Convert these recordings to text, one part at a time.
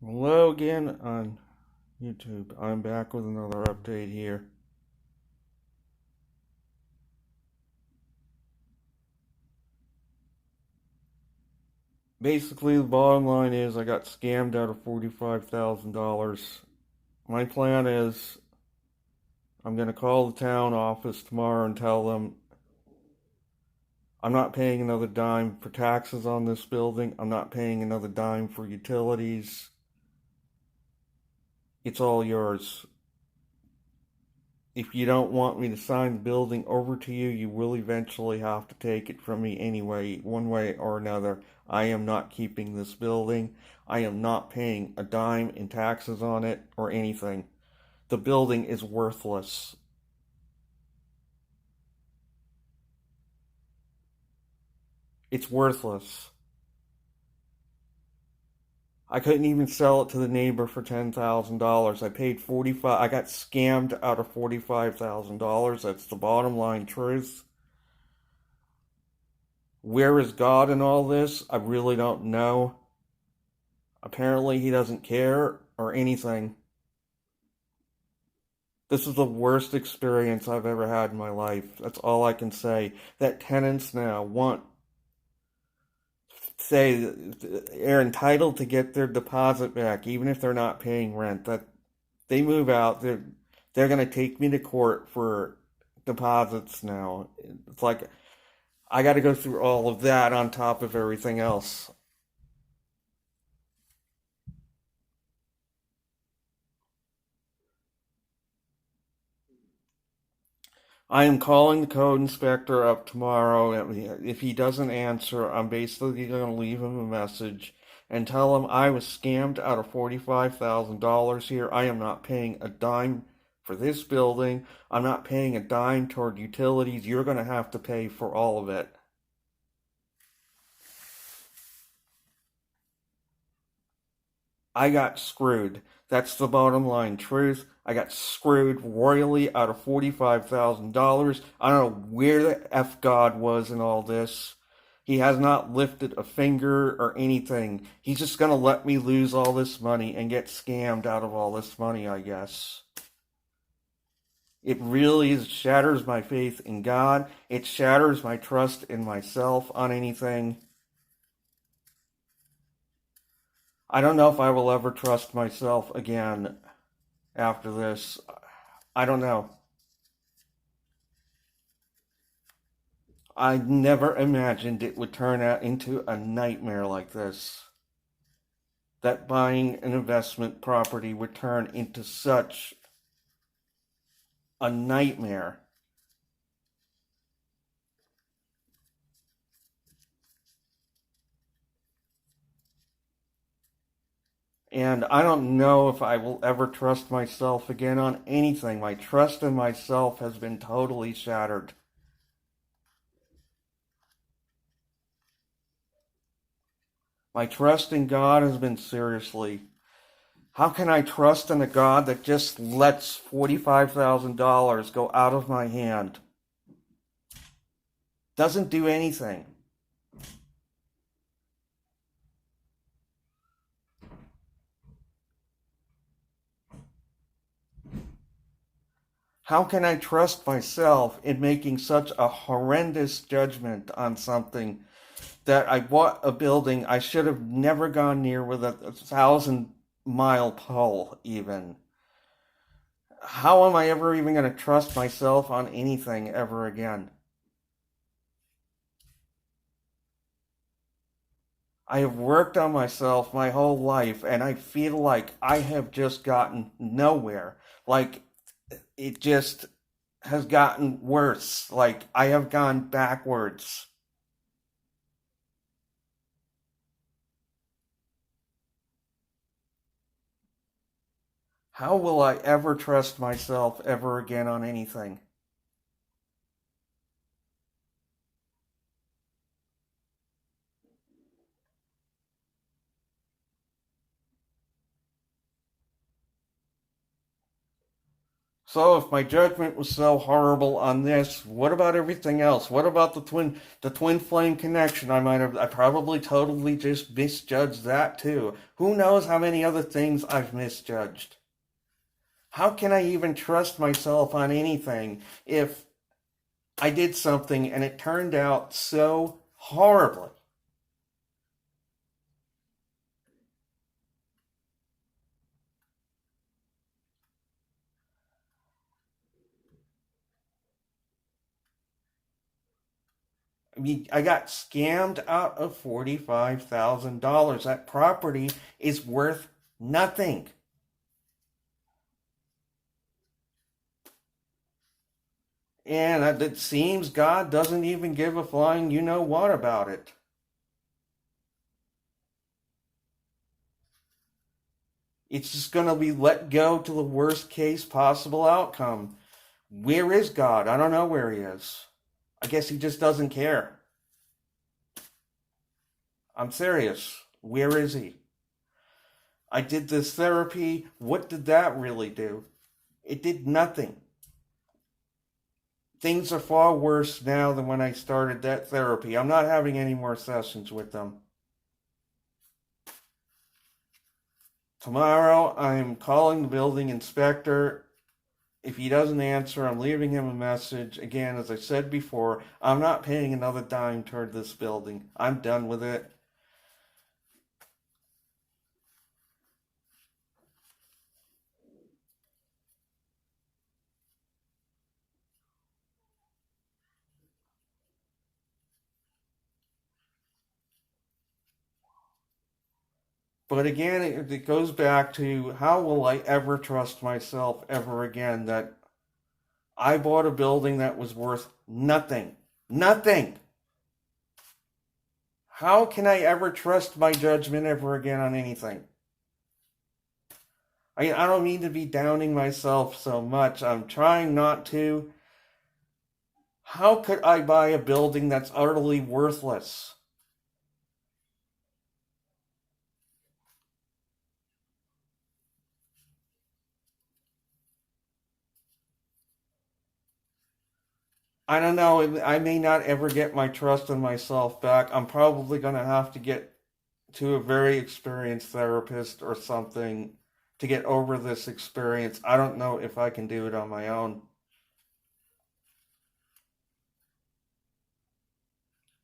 Hello again on YouTube. I'm back with another update here. Basically, the bottom line is I got scammed out of $45,000. My plan is I'm going to call the town office tomorrow and tell them I'm not paying another dime for taxes on this building. I'm not paying another dime for utilities. It's all yours. If you don't want me to sign the building over to you, you will eventually have to take it from me anyway, one way or another. I am not keeping this building. I am not paying a dime in taxes on it or anything. The building is worthless. It's worthless. I couldn't even sell it to the neighbor for $10,000. I paid 45. I got scammed out of $45,000. That's the bottom line truth. Where is God in all this? I really don't know. Apparently, he doesn't care or anything. This is the worst experience I've ever had in my life. That's all I can say. That tenants now want say they're entitled to get their deposit back, even if they're not paying rent. That they move out, they're gonna take me to court for deposits now. It's like I got to go through all of that on top of everything else. I am calling the code inspector up tomorrow. If he doesn't answer, I'm basically going to leave him a message and tell him I was scammed out of $45,000 here. I am not paying a dime for this building. I'm not paying a dime toward utilities. You're going to have to pay for all of it. I got screwed. That's the bottom line truth. I got screwed royally out of $45,000. I don't know where the F God was in all this. He has not lifted a finger or anything. He's just gonna let me lose all this money and get scammed out of all this money, I guess. It really shatters my faith in God. It shatters my trust in myself on anything. I don't know if I will ever trust myself again after this. I don't know. I never imagined it would turn out into a nightmare like this. That buying an investment property would turn into such a nightmare. And I don't know if I will ever trust myself again on anything. My trust in myself has been totally shattered. My trust in God has been seriously. How can I trust in a God that just lets $45,000 go out of my hand? Doesn't do anything. How can I trust myself in making such a horrendous judgment on something that I bought a building I should have never gone near with a 1,000 mile pole, even? How am I ever even going to trust myself on anything ever again? I have worked on myself my whole life, and I feel like I have just gotten nowhere. Like, it just has gotten worse. Like, I have gone backwards. How will I ever trust myself ever again on anything? So if my judgment was so horrible on this, what about everything else? What about the twin flame connection? I probably totally just misjudged that too. Who knows how many other things I've misjudged? How can I even trust myself on anything if I did something and it turned out so horribly? I mean, I got scammed out of $45,000. That property is worth nothing. And it seems God doesn't even give a flying you know what about it. It's just going to be let go to the worst case possible outcome. Where is God? I don't know where he is. I guess he just doesn't care. I'm serious. Where is he? I did this therapy. What did that really do? It did nothing. Things are far worse now than when I started that therapy. I'm not having any more sessions with them. Tomorrow, I'm calling the building inspector. If he doesn't answer, I'm leaving him a message. Again, as I said before, I'm not paying another dime toward this building. I'm done with it. But again, it goes back to how will I ever trust myself ever again that I bought a building that was worth nothing? Nothing! How can I ever trust my judgment ever again on anything? I don't mean to be downing myself so much. I'm trying not to. How could I buy a building that's utterly worthless? I don't know. I may not ever get my trust in myself back. I'm probably going to have to get to a very experienced therapist or something to get over this experience. I don't know if I can do it on my own.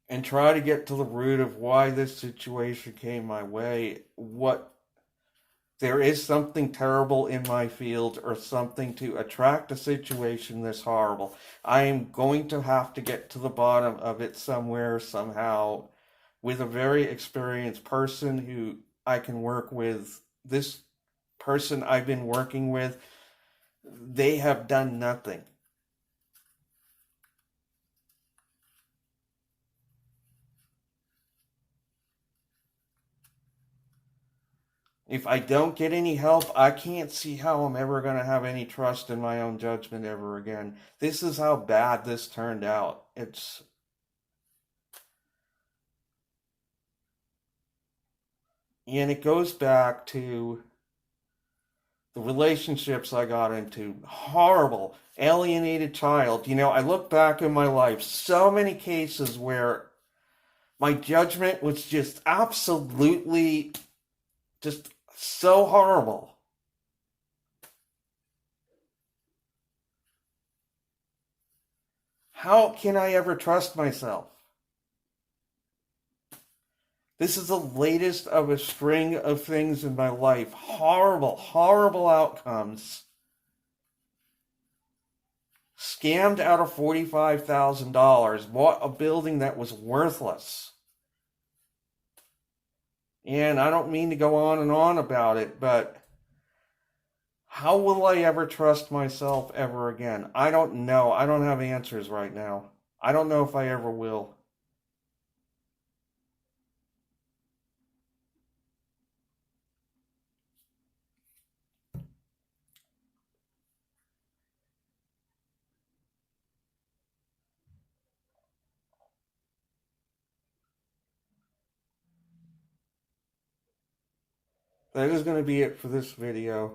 And try to get to the root of why this situation came my way. What there is something terrible in my field or something to attract a situation this horrible. I am going to have to get to the bottom of it somewhere, somehow, with a very experienced person who I can work with. This person I've been working with, they have done nothing. If I don't get any help, I can't see how I'm ever going to have any trust in my own judgment ever again. This is how bad this turned out. And it goes back to the relationships I got into. Horrible, alienated child. I look back in my life, so many cases where my judgment was just absolutely just so horrible. How can I ever trust myself? This is the latest of a string of things in my life. Horrible, horrible outcomes. Scammed out of $45,000. Bought a building that was worthless. And I don't mean to go on and on about it, but how will I ever trust myself ever again? I don't know. I don't have answers right now. I don't know if I ever will. That is going to be it for this video.